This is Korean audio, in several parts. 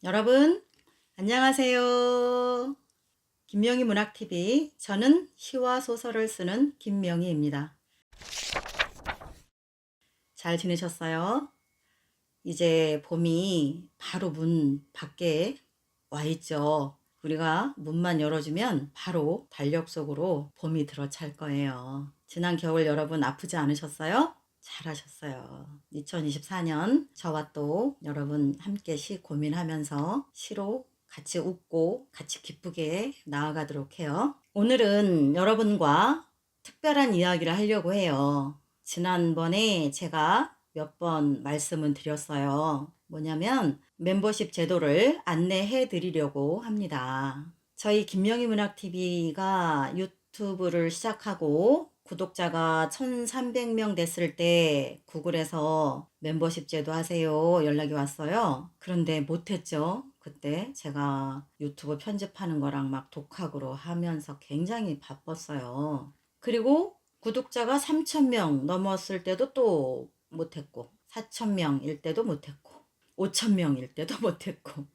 여러분, 안녕하세요. 김명희 문학TV. 저는 시와 소설을 쓰는 김명희입니다. 잘 지내셨어요? 이제 봄이 바로 문 밖에 와 있죠. 우리가 문만 열어주면 바로 달력 속으로 봄이 들어찰 거예요. 지난 겨울 여러분 아프지 않으셨어요? 잘하셨어요. 2024년 저와 또 여러분 함께 시 고민하면서 시로 같이 웃고 같이 기쁘게 나아가도록 해요. 오늘은 여러분과 특별한 이야기를 하려고 해요. 지난번에 제가 몇 번 말씀을 드렸어요. 뭐냐면 멤버십 제도를 안내해 드리려고 합니다. 저희 김명희 문학TV가 유튜브를 시작하고 구독자가 1300명 됐을 때 구글에서 멤버십 제도 하세요 연락이 왔어요. 그런데 못했죠. 그때 제가 유튜브 편집하는 거랑 막 독학으로 하면서 굉장히 바빴어요. 그리고 구독자가 3000명 넘었을 때도 또 못했고 4000명일 때도 못했고 5000명일 때도 못했고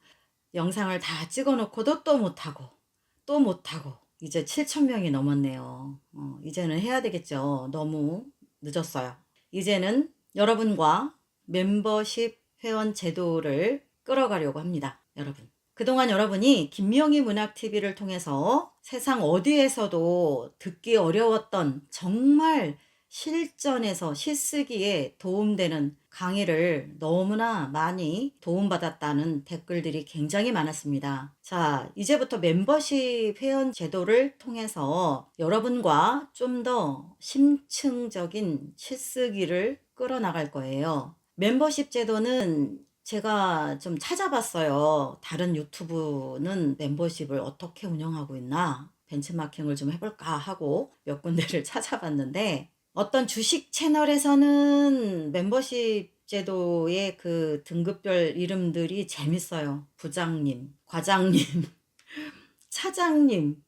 영상을 다 찍어놓고도 또 못하고 이제 7000명이 넘었네요. 이제는 해야 되겠죠. 너무 늦었어요. 이제는 여러분과 멤버십 회원 제도를 끌어가려고 합니다. 여러분. 그동안 여러분이 김명희 문학TV를 통해서 세상 어디에서도 듣기 어려웠던 정말 실전에서 시쓰기에 도움되는 강의를 너무나 많이 도움받았다는 댓글들이 굉장히 많았습니다. 자, 이제부터 멤버십 회원 제도를 통해서 여러분과 좀 더 심층적인 시쓰기를 끌어나갈 거예요. 멤버십 제도는 제가 좀 찾아봤어요. 다른 유튜브는 멤버십을 어떻게 운영하고 있나 벤치마킹을 좀 해볼까 하고 몇 군데를 찾아봤는데 어떤 주식 채널에서는 멤버십 제도의 그 등급별 이름들이 재밌어요. 부장님, 과장님, 차장님,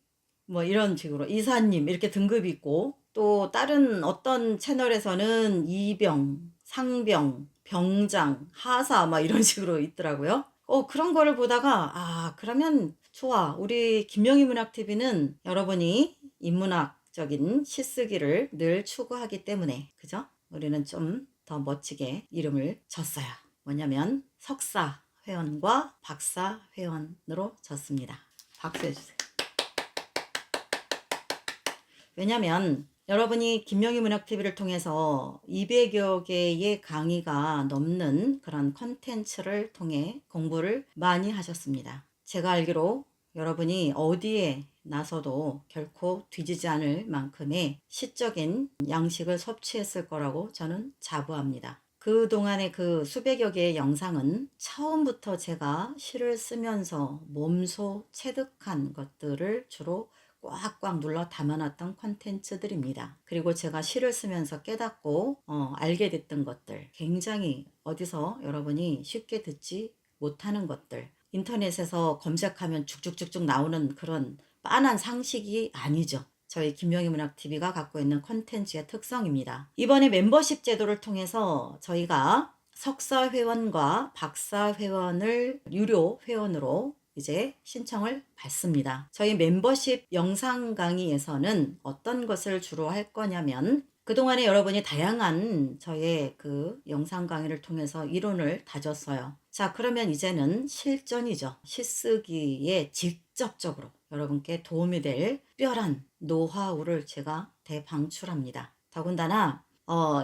뭐 이런 식으로 이사님 이렇게 등급이 있고 또 다른 어떤 채널에서는 이병, 상병, 병장, 하사 막 이런 식으로 있더라고요. 그런 거를 보다가 그러면 좋아. 우리 김명희 문학TV는 여러분이 인문학적인 시쓰기를 늘 추구하기 때문에 그죠? 우리는 좀 더 멋지게 이름을 졌어요. 뭐냐면 석사 회원과 박사 회원으로 졌습니다. 박수 해주세요. 왜냐면 여러분이 김명희 문학TV를 통해서 200여 개의 강의가 넘는 그런 컨텐츠를 통해 공부를 많이 하셨습니다. 제가 알기로 여러분이 어디에 나서도 결코 뒤지지 않을 만큼의 시적인 양식을 섭취했을 거라고 저는 자부합니다. 그동안의 그 수백여 개의 영상은 처음부터 제가 시를 쓰면서 몸소 체득한 것들을 주로 꽉꽉 눌러 담아놨던 콘텐츠들입니다. 그리고 제가 시를 쓰면서 깨닫고 알게 됐던 것들, 굉장히 어디서 여러분이 쉽게 듣지 못하는 것들, 인터넷에서 검색하면 쭉쭉쭉쭉 나오는 그런 빤한 상식이 아니죠. 저희 김명희 문학TV가 갖고 있는 콘텐츠의 특성입니다. 이번에 멤버십 제도를 통해서 저희가 석사 회원과 박사 회원을 유료 회원으로 이제 신청을 받습니다. 저희 멤버십 영상 강의에서는 어떤 것을 주로 할 거냐면 그동안에 여러분이 다양한 저의 그 영상 강의를 통해서 이론을 다졌어요. 자, 그러면 이제는 실전이죠. 시쓰기에 직접적으로 여러분께 도움이 될 특별한 노하우를 제가 대방출합니다. 더군다나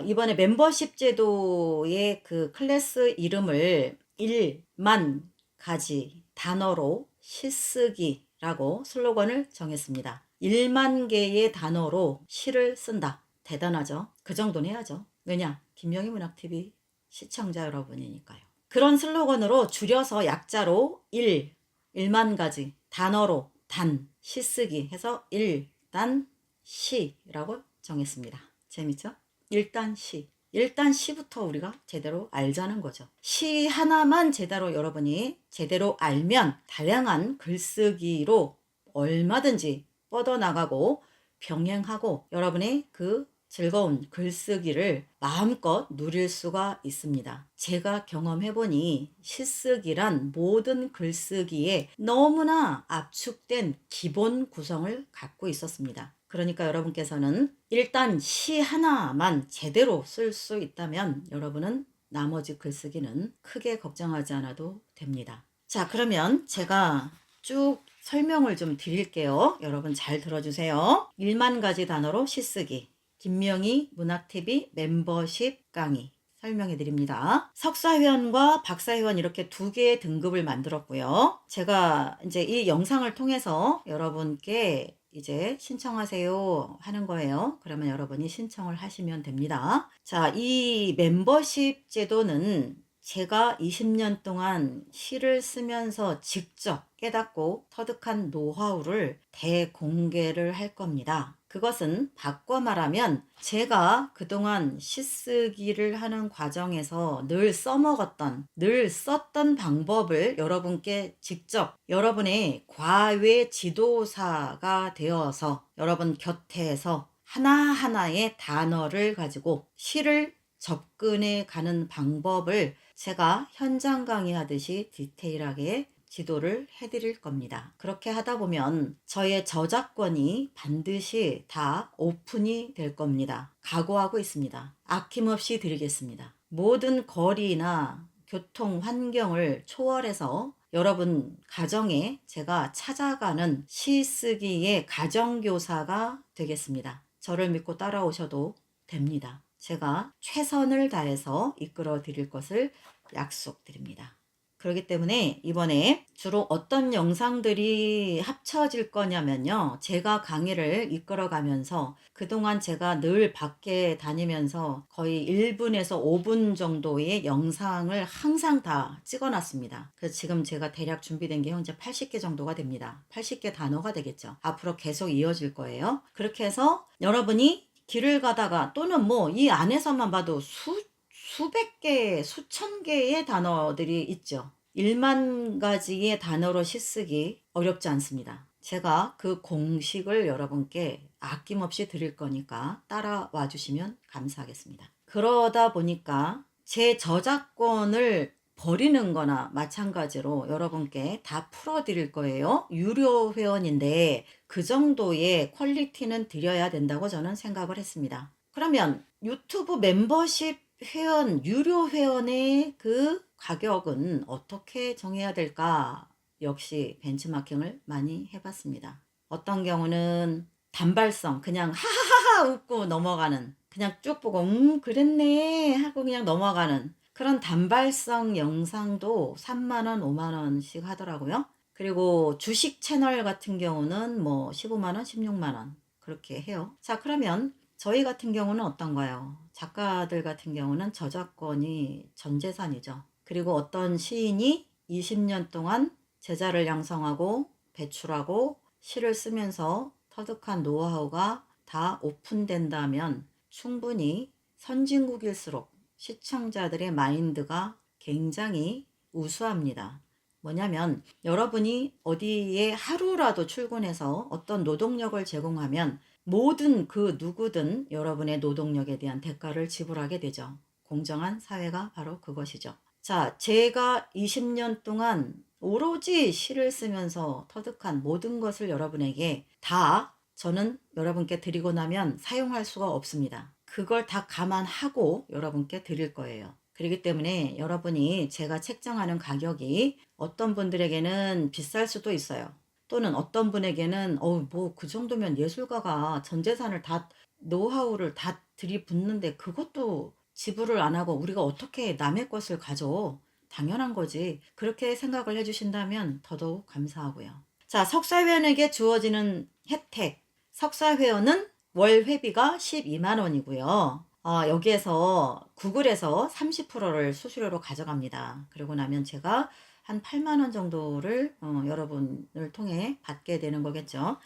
이번에 멤버십 제도의 그 클래스 이름을 1만 가지 단어로 시쓰기라고 슬로건을 정했습니다. 1만 개의 단어로 시를 쓴다. 대단하죠? 그 정도는 해야죠. 왜냐? 김명희 문학TV 시청자 여러분이니까요. 그런 슬로건으로 줄여서 약자로 1만 가지 단어로 단, 시쓰기 해서 1단 시라고 정했습니다. 재밌죠? 1단 시. 일단 시부터 우리가 제대로 알자는 거죠. 시 하나만 제대로 여러분이 제대로 알면 다양한 글쓰기로 얼마든지 뻗어나가고 병행하고 여러분의 그 즐거운 글쓰기를 마음껏 누릴 수가 있습니다. 제가 경험해보니 시쓰기란 모든 글쓰기에 너무나 압축된 기본 구성을 갖고 있었습니다. 그러니까 여러분께서는 일단 시 하나만 제대로 쓸 수 있다면 여러분은 나머지 글쓰기는 크게 걱정하지 않아도 됩니다. 자, 그러면 제가 쭉 설명을 좀 드릴게요. 여러분 잘 들어주세요. 1만 가지 단어로 시쓰기. 김명희 문학TV 멤버십 강의 설명해 드립니다. 석사회원과 박사회원 이렇게 두 개의 등급을 만들었고요. 제가 이제 이 영상을 통해서 여러분께 이제 신청하세요 하는 거예요. 그러면 여러분이 신청을 하시면 됩니다. 자, 이 멤버십 제도는 제가 20년 동안 시를 쓰면서 직접 깨닫고 터득한 노하우를 대공개를 할 겁니다. 그것은 바꿔 말하면 제가 그동안 시쓰기를 하는 과정에서 늘 써먹었던, 늘 썼던 방법을 여러분께 직접 여러분의 과외 지도사가 되어서 여러분 곁에서 하나하나의 단어를 가지고 시를 접근해 가는 방법을 제가 현장 강의하듯이 디테일하게 지도를 해드릴 겁니다. 그렇게 하다 보면 저의 저작권이 반드시 다 오픈이 될 겁니다. 각오하고 있습니다. 아낌없이 드리겠습니다. 모든 거리나 교통 환경을 초월해서 여러분 가정에 제가 찾아가는 시쓰기의 가정교사가 되겠습니다. 저를 믿고 따라오셔도 됩니다. 제가 최선을 다해서 이끌어 드릴 것을 약속드립니다. 그렇기 때문에 이번에 주로 어떤 영상들이 합쳐질 거냐면요. 제가 강의를 이끌어 가면서 그동안 제가 늘 밖에 다니면서 거의 1분에서 5분 정도의 영상을 항상 다 찍어 놨습니다. 그래서 지금 제가 대략 준비된 게 현재 80개 정도가 됩니다. 80개 단어가 되겠죠. 앞으로 계속 이어질 거예요. 그렇게 해서 여러분이 길을 가다가 또는 뭐 이 안에서만 봐도 수백 개, 수천 개의 단어들이 있죠. 1만 가지의 단어로 시쓰기 어렵지 않습니다. 제가 그 공식을 여러분께 아낌없이 드릴 거니까 따라와 주시면 감사하겠습니다. 그러다 보니까 제 저작권을 버리는 거나 마찬가지로 여러분께 다 풀어드릴 거예요. 유료 회원인데 그 정도의 퀄리티는 드려야 된다고 저는 생각을 했습니다. 그러면 유튜브 멤버십 회원, 유료 회원의 그 가격은 어떻게 정해야 될까? 역시 벤치마킹을 많이 해봤습니다. 어떤 경우는 단발성, 그냥 하하하하 웃고 넘어가는, 그냥 쭉 보고 그랬네 하고 그냥 넘어가는 그런 단발성 영상도 3만원, 5만원씩 하더라고요. 그리고 주식 채널 같은 경우는 뭐 15만원, 16만원 그렇게 해요. 자, 그러면 저희 같은 경우는 어떤가요? 작가들 같은 경우는 저작권이 전 재산이죠. 그리고 어떤 시인이 20년 동안 제자를 양성하고 배출하고 시를 쓰면서 터득한 노하우가 다 오픈된다면 충분히 선진국일수록 시청자들의 마인드가 굉장히 우수합니다. 뭐냐면 여러분이 어디에 하루라도 출근해서 어떤 노동력을 제공하면 모든 그 누구든 여러분의 노동력에 대한 대가를 지불하게 되죠. 공정한 사회가 바로 그것이죠. 자, 제가 20년 동안 오로지 시를 쓰면서 터득한 모든 것을 여러분에게 다 저는 여러분께 드리고 나면 사용할 수가 없습니다. 그걸 다 감안하고 여러분께 드릴 거예요. 그렇기 때문에 여러분이 제가 책정하는 가격이 어떤 분들에게는 비쌀 수도 있어요. 또는 어떤 분에게는 뭐 그 정도면 예술가가 전 재산을 다 노하우를 다 들이붓는데 그것도 지불을 안 하고 우리가 어떻게 남의 것을 가져? 당연한 거지. 그렇게 생각을 해주신다면 더더욱 감사하고요. 자, 석사회원에게 주어지는 혜택. 석사회원은 월 회비가 12만 원이고요. 여기에서 구글에서 30%를 수수료로 가져갑니다. 그러고 나면 제가 한 8만 원 정도를 여러분을 통해 받게 되는 거겠죠.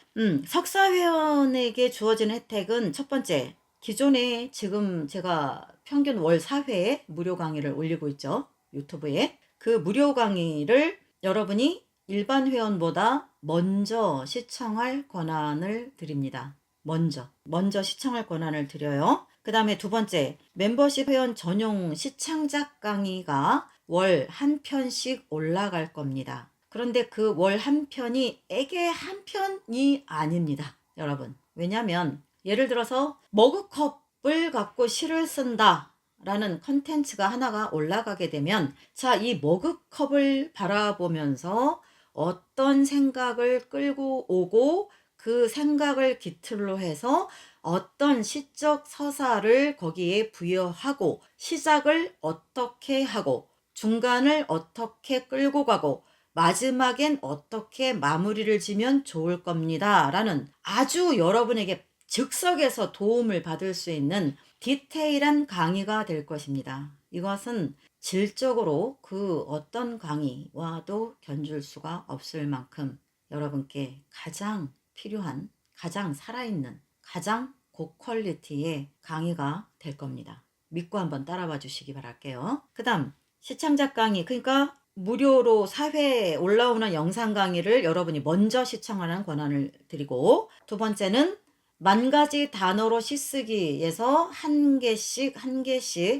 석사회원에게 주어지는 혜택은 첫 번째, 기존에 지금 제가 평균 월 4회 무료 강의를 올리고 있죠. 유튜브에. 그 무료 강의를 여러분이 일반 회원보다 먼저 시청할 권한을 드립니다. 먼저 시청할 권한을 드려요. 그 다음에 두 번째, 멤버십 회원 전용 시창작 강의가 월 한 편씩 올라갈 겁니다. 그런데 그 월 한 편이 에게 한 편이 아닙니다. 여러분. 왜냐면 예를 들어서 머그컵을 갖고 시를 쓴다 라는 컨텐츠가 하나가 올라가게 되면, 자, 이 머그컵을 바라보면서 어떤 생각을 끌고 오고 그 생각을 기틀로 해서 어떤 시적 서사를 거기에 부여하고 시작을 어떻게 하고 중간을 어떻게 끌고 가고 마지막엔 어떻게 마무리를 지면 좋을 겁니다 라는 아주 여러분에게 즉석에서 도움을 받을 수 있는 디테일한 강의가 될 것입니다. 이것은 질적으로 그 어떤 강의와도 견줄 수가 없을 만큼 여러분께 가장 필요한, 가장 살아있는, 가장 고퀄리티의 강의가 될 겁니다. 믿고 한번 따라와 주시기 바랄게요. 그 다음 시창작 강의, 그러니까 무료로 4회 올라오는 영상 강의를 여러분이 먼저 시청하는 권한을 드리고, 두 번째는 10,000가지 단어로 시쓰기에서 한 개씩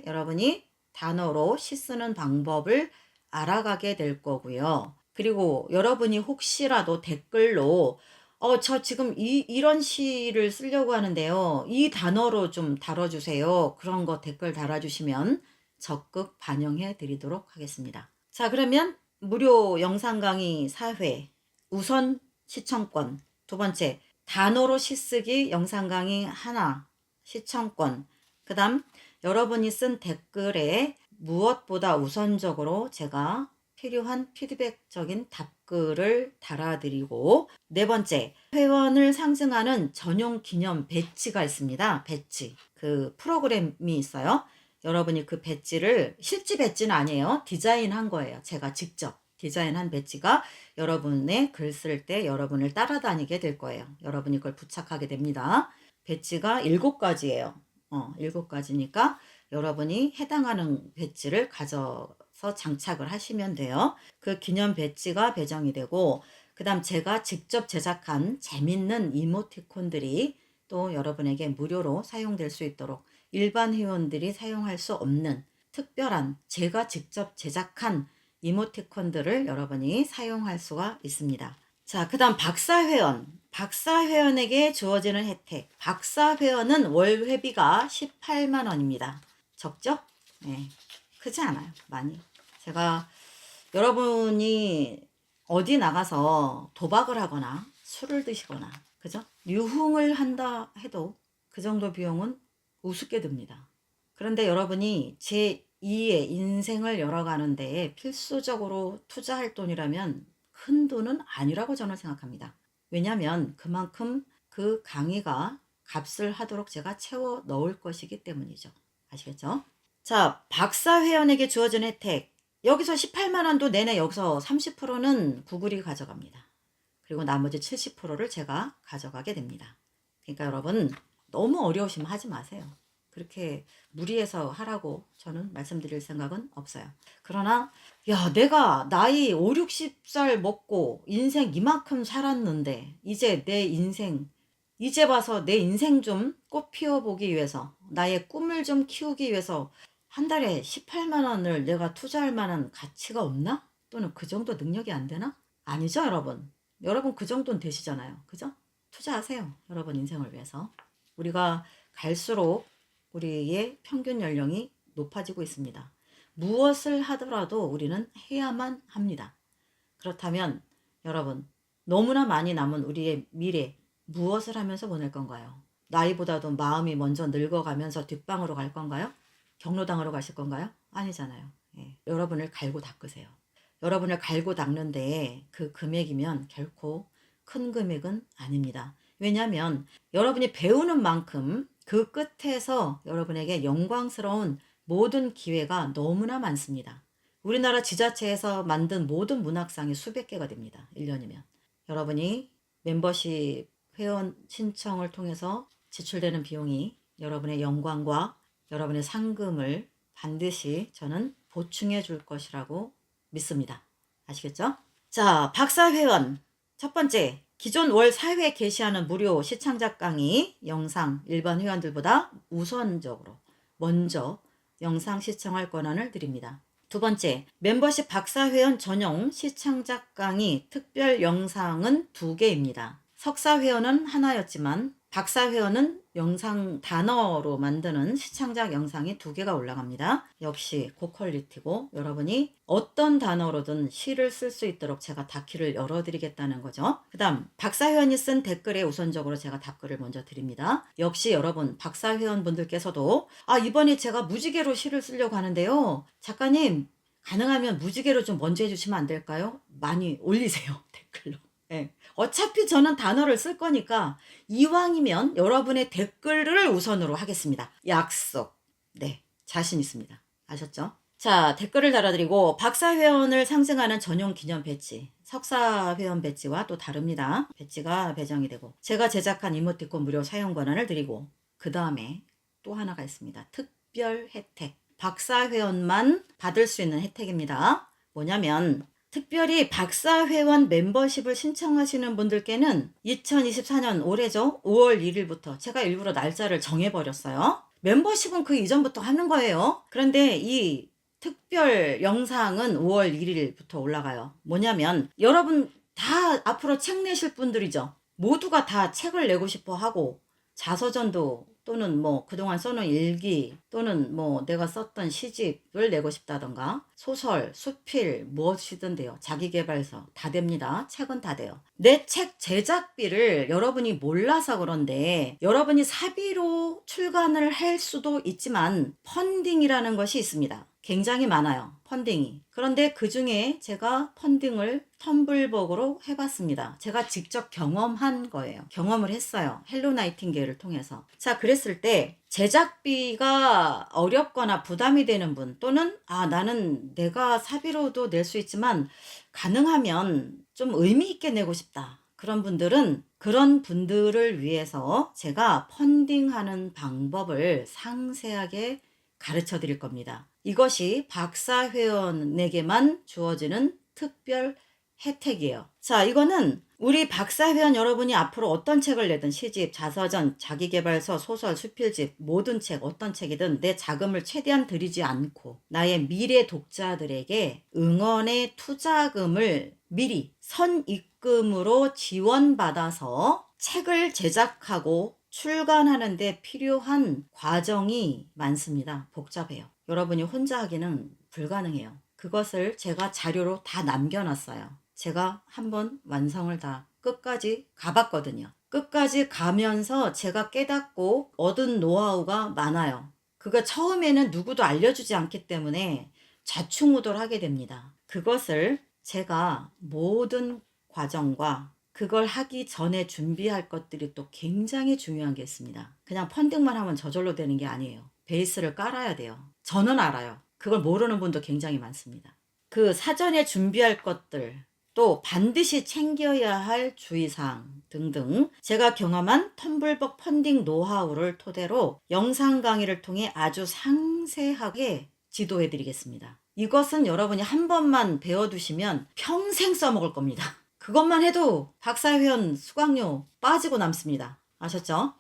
여러분이 단어로 시 쓰는 방법을 알아가게 될 거고요. 그리고 여러분이 혹시라도 댓글로 저 지금 이런 시를 쓰려고 하는데요, 이 단어로 좀 다뤄주세요, 그런 거 댓글 달아주시면 적극 반영해 드리도록 하겠습니다. 자, 그러면 무료 영상 강의 4회 우선 시청권, 두 번째 단어로 시쓰기 영상 강의 하나 시청권, 그 다음 여러분이 쓴 댓글에 무엇보다 우선적으로 제가 필요한 피드백적인 답글을 달아드리고, 네 번째, 회원을 상징하는 전용 기념 배지가 있습니다. 배지, 그 프로그램이 있어요. 여러분이 그 배지를, 실제 배지는 아니에요, 디자인한 거예요. 제가 직접 디자인한 배지가 여러분의 글 쓸 때 여러분을 따라다니게 될 거예요. 여러분이 그걸 부착하게 됩니다. 배지가 7가지예요. 7가지니까 여러분이 해당하는 배지를 가져서 장착을 하시면 돼요. 그 기념 배지가 배정이 되고, 그 다음 제가 직접 제작한 재밌는 이모티콘들이 또 여러분에게 무료로 사용될 수 있도록, 일반 회원들이 사용할 수 없는 특별한 제가 직접 제작한 이모티콘들을 여러분이 사용할 수가 있습니다. 자, 그 다음 박사회원에게 주어지는 혜택. 박사회원은 월 회비가 18만 원입니다. 적죠? 네, 크지 않아요. 많이. 제가 여러분이 어디 나가서 도박을 하거나 술을 드시거나, 그죠? 유흥을 한다 해도 그 정도 비용은 우습게 듭니다. 그런데 여러분이 제2의 인생을 열어가는 데에 필수적으로 투자할 돈이라면 큰 돈은 아니라고 저는 생각합니다. 왜냐하면 그만큼 그 강의가 값을 하도록 제가 채워 넣을 것이기 때문이죠. 아시겠죠? 자, 박사회원에게 주어진 혜택. 여기서 18만 원도 내내 여기서 30%는 구글이 가져갑니다. 그리고 나머지 70%를 제가 가져가게 됩니다. 그러니까 여러분 너무 어려우시면 하지 마세요. 그렇게 무리해서 하라고 저는 말씀드릴 생각은 없어요. 그러나 야, 내가 나이 5, 60살 먹고 인생 이만큼 살았는데 이제 내 인생, 이제 봐서 내 인생 좀 꽃 피워보기 위해서, 나의 꿈을 좀 키우기 위해서 한 달에 18만 원을 내가 투자할 만한 가치가 없나? 또는 그 정도 능력이 안 되나? 아니죠, 여러분. 여러분 그 정도는 되시잖아요. 그죠? 투자하세요. 여러분 인생을 위해서. 우리가 갈수록 우리의 평균 연령이 높아지고 있습니다. 무엇을 하더라도 우리는 해야만 합니다. 그렇다면 여러분, 너무나 많이 남은 우리의 미래, 무엇을 하면서 보낼 건가요? 나이보다도 마음이 먼저 늙어가면서 뒷방으로 갈 건가요? 경로당으로 가실 건가요? 아니잖아요. 예. 여러분을 갈고 닦으세요. 여러분을 갈고 닦는데 그 금액이면 결코 큰 금액은 아닙니다. 왜냐하면 여러분이 배우는 만큼 그 끝에서 여러분에게 영광스러운 모든 기회가 너무나 많습니다. 우리나라 지자체에서 만든 모든 문학상이 수백 개가 됩니다. 1년이면. 여러분이 멤버십 회원 신청을 통해서 지출되는 비용이 여러분의 영광과 여러분의 상금을 반드시 저는 보충해 줄 것이라고 믿습니다. 아시겠죠? 자, 박사회원. 첫 번째, 기존 월 4회 게시하는 무료 시창작 강의 영상 일반 회원들보다 우선적으로 먼저 영상 시청할 권한을 드립니다. 두 번째, 멤버십 박사회원 전용 시창작 강의 특별 영상은 2개입니다. 석사회원은 하나였지만 박사회원은 영상 단어로 만드는 시창작 영상이 2개가 올라갑니다. 역시 고퀄리티고 여러분이 어떤 단어로든 시를 쓸 수 있도록 제가 닫기를 열어드리겠다는 거죠. 그 다음 박사회원이 쓴 댓글에 우선적으로 제가 답글을 먼저 드립니다. 역시 여러분 박사회원분들께서도 이번에 제가 무지개로 시를 쓰려고 하는데요. 작가님 가능하면 무지개로 좀 먼저 해주시면 안 될까요? 많이 올리세요. 댓글로. 네. 어차피 저는 단어를 쓸 거니까 이왕이면 여러분의 댓글을 우선으로 하겠습니다. 약속. 네, 자신 있습니다. 아셨죠? 자, 댓글을 달아드리고 박사회원을 상징하는 전용 기념 배지, 석사회원 배지와 또 다릅니다. 배지가 배정이 되고 제가 제작한 이모티콘 무료 사용 권한을 드리고 그 다음에 또 하나가 있습니다. 특별 혜택. 박사회원만 받을 수 있는 혜택입니다. 뭐냐면 특별히 박사회원 멤버십을 신청하시는 분들께는 2024년 올해죠. 5월 1일부터 제가 일부러 날짜를 정해버렸어요. 멤버십은 그 이전부터 하는 거예요. 그런데 이 특별 영상은 5월 1일부터 올라가요. 뭐냐면 여러분 다 앞으로 책 내실 분들이죠. 모두가 다 책을 내고 싶어 하고 자서전도 또는 뭐 그동안 써놓은 일기 또는 뭐 내가 썼던 시집을 내고 싶다던가 소설, 수필 무엇이든 돼요. 자기계발서 다 됩니다. 책은 다 돼요. 내 책 제작비를 여러분이 몰라서 그런데 여러분이 사비로 출간을 할 수도 있지만 펀딩이라는 것이 있습니다. 굉장히 많아요. 펀딩이. 그런데 그 중에 제가 펀딩을 텀블벅으로 해봤습니다. 제가 직접 경험한 거예요. 경험을 했어요. 헬로 나이팅게일을 통해서. 자, 그랬을 때 제작비가 어렵거나 부담이 되는 분 또는 나는 내가 사비로도 낼 수 있지만 가능하면 좀 의미 있게 내고 싶다. 그런 분들은 그런 분들을 위해서 제가 펀딩하는 방법을 상세하게 가르쳐 드릴 겁니다. 이것이 박사회원에게만 주어지는 특별 혜택이에요. 자, 이거는 우리 박사회원 여러분이 앞으로 어떤 책을 내든 시집, 자서전, 자기계발서, 소설, 수필집, 모든 책, 어떤 책이든 내 자금을 최대한 들이지 않고 나의 미래 독자들에게 응원의 투자금을 미리 선입금으로 지원받아서 책을 제작하고 출간하는 데 필요한 과정이 많습니다. 복잡해요. 여러분이 혼자 하기는 불가능해요. 그것을 제가 자료로 다 남겨놨어요. 제가 한번 완성을 다 끝까지 가봤거든요. 끝까지 가면서 제가 깨닫고 얻은 노하우가 많아요. 그거 처음에는 누구도 알려주지 않기 때문에 좌충우돌하게 됩니다. 그것을 제가 모든 과정과 그걸 하기 전에 준비할 것들이 또 굉장히 중요한 게 있습니다. 그냥 펀딩만 하면 저절로 되는 게 아니에요. 베이스를 깔아야 돼요. 저는 알아요. 그걸 모르는 분도 굉장히 많습니다. 그 사전에 준비할 것들, 또 반드시 챙겨야 할 주의사항 등등 제가 경험한 텀블벅 펀딩 노하우를 토대로 영상 강의를 통해 아주 상세하게 지도해 드리겠습니다. 이것은 여러분이 한 번만 배워두시면 평생 써먹을 겁니다. 그것만 해도 박사회원 수강료 빠지고 남습니다. 아셨죠?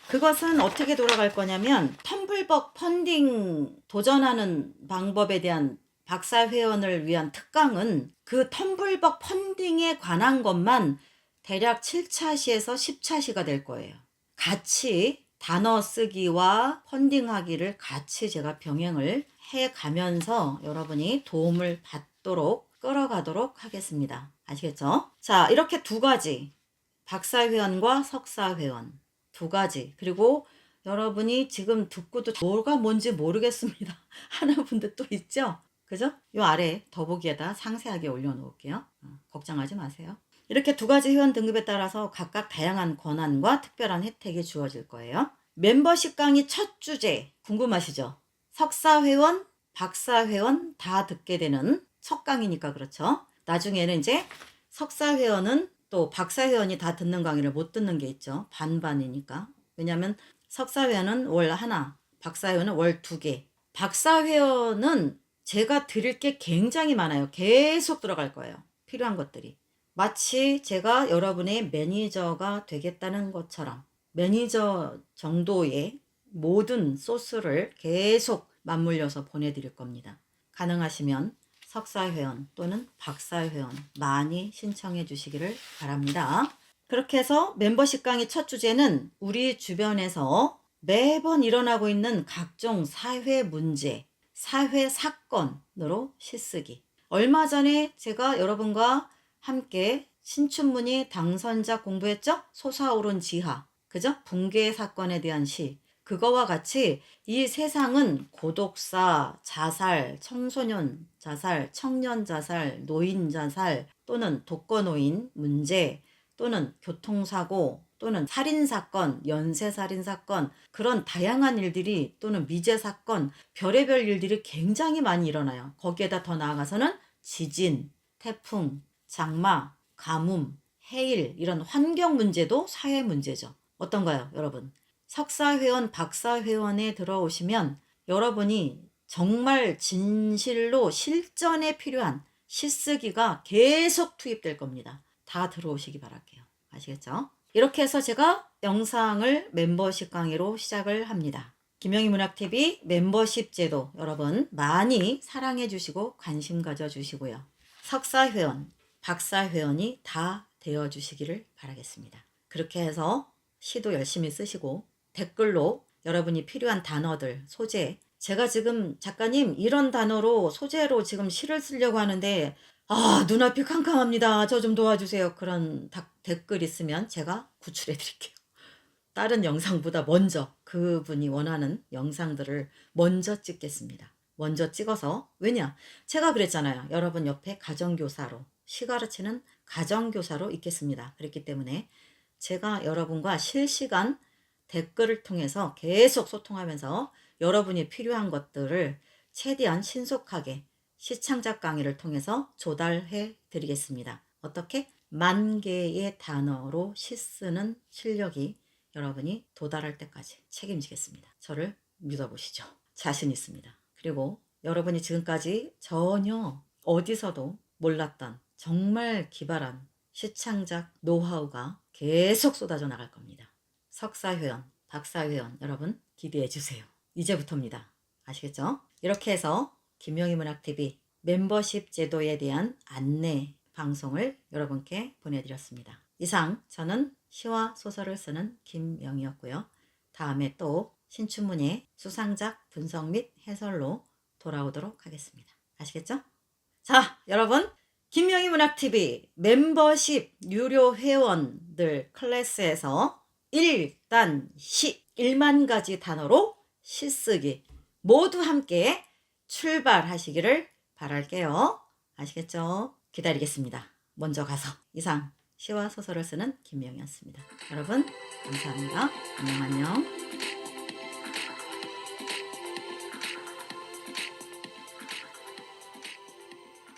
그것은 어떻게 돌아갈 거냐면 텀블벅 펀딩 도전하는 방법에 대한 박사회원을 위한 특강은 그 텀블벅 펀딩에 관한 것만 대략 7차시에서 10차시가 될 거예요. 같이 단어 쓰기와 펀딩하기를 같이 제가 병행을 해가면서 여러분이 도움을 받도록 끌어가도록 하겠습니다. 아시겠죠? 자, 이렇게 2가지 박사회원과 석사회원 2가지 그리고 여러분이 지금 듣고도 뭐가 뭔지 모르겠습니다 하는 분들 또 있죠? 그죠? 요 아래 더보기에다 상세하게 올려놓을게요. 걱정하지 마세요. 이렇게 2가지 회원 등급에 따라서 각각 다양한 권한과 특별한 혜택이 주어질 거예요. 멤버십 강의 첫 주제 궁금하시죠? 석사회원, 박사회원 다 듣게 되는 첫 강의니까 그렇죠. 나중에는 이제 석사회원은 또 박사회원이 다 듣는 강의를 못 듣는 게 있죠. 반반이니까. 왜냐하면 석사회원은 월 1, 박사회원은 월 2개. 박사회원은 제가 드릴 게 굉장히 많아요. 계속 들어갈 거예요. 필요한 것들이. 마치 제가 여러분의 매니저가 되겠다는 것처럼 매니저 정도의 모든 소스를 계속 맞물려서 보내드릴 겁니다. 가능하시면 석사회원 또는 박사회원 많이 신청해 주시기를 바랍니다. 그렇게 해서 멤버십 강의 첫 주제는 우리 주변에서 매번 일어나고 있는 각종 사회 문제, 사회 사건으로 시쓰기. 얼마 전에 제가 여러분과 함께 신춘문예 당선자 공부했죠? 솟아오른 지하. 그죠? 붕괴 사건에 대한 시. 그거와 같이 이 세상은 고독사, 자살, 청소년 자살, 청년 자살, 노인 자살 또는 독거노인 문제 또는 교통사고 또는 살인사건, 연쇄살인사건 그런 다양한 일들이 또는 미제사건 별의별 일들이 굉장히 많이 일어나요. 거기에다 더 나아가서는 지진, 태풍, 장마, 가뭄, 해일 이런 환경 문제도 사회 문제죠. 어떤가요, 여러분? 석사회원, 박사회원에 들어오시면 여러분이 정말 진실로 실전에 필요한 시쓰기가 계속 투입될 겁니다. 다 들어오시기 바랄게요. 아시겠죠? 이렇게 해서 제가 영상을 멤버십 강의로 시작을 합니다. 김영희 문학TV 멤버십 제도 여러분 많이 사랑해 주시고 관심 가져 주시고요. 석사회원, 박사회원이 다 되어 주시기를 바라겠습니다. 그렇게 해서 시도 열심히 쓰시고 댓글로 여러분이 필요한 단어들, 소재 제가 지금 작가님 이런 단어로 소재로 지금 시를 쓰려고 하는데 눈앞이 캄캄합니다. 저 좀 도와주세요. 그런 댓글 있으면 제가 구출해 드릴게요. 다른 영상보다 먼저 그분이 원하는 영상들을 먼저 찍겠습니다. 먼저 찍어서 왜냐? 제가 그랬잖아요. 여러분 옆에 가정교사로 시 가르치는 가정교사로 있겠습니다. 그렇기 때문에 제가 여러분과 실시간 댓글을 통해서 계속 소통하면서 여러분이 필요한 것들을 최대한 신속하게 시창작 강의를 통해서 조달해 드리겠습니다. 어떻게? 10,000개의 단어로 시 쓰는 실력이 여러분이 도달할 때까지 책임지겠습니다. 저를 믿어보시죠. 자신 있습니다. 그리고 여러분이 지금까지 전혀 어디서도 몰랐던 정말 기발한 시창작 노하우가 계속 쏟아져 나갈 겁니다. 석사회원, 박사회원 여러분 기대해 주세요. 이제부터입니다. 아시겠죠? 이렇게 해서 김영희 문학TV 멤버십 제도에 대한 안내 방송을 여러분께 보내드렸습니다. 이상 저는 시와 소설을 쓰는 김영희였고요. 다음에 또 신춘문예 수상작 분석 및 해설로 돌아오도록 하겠습니다. 아시겠죠? 자, 여러분 김영희 문학TV 멤버십 유료 회원들 클래스에서 1단 시 1만 가지 단어로 시 쓰기 모두 함께 출발하시기를 바랄게요. 아시겠죠? 기다리겠습니다. 먼저 가서 이상 시와 소설을 쓰는 김명희였습니다. 여러분 감사합니다. 안녕.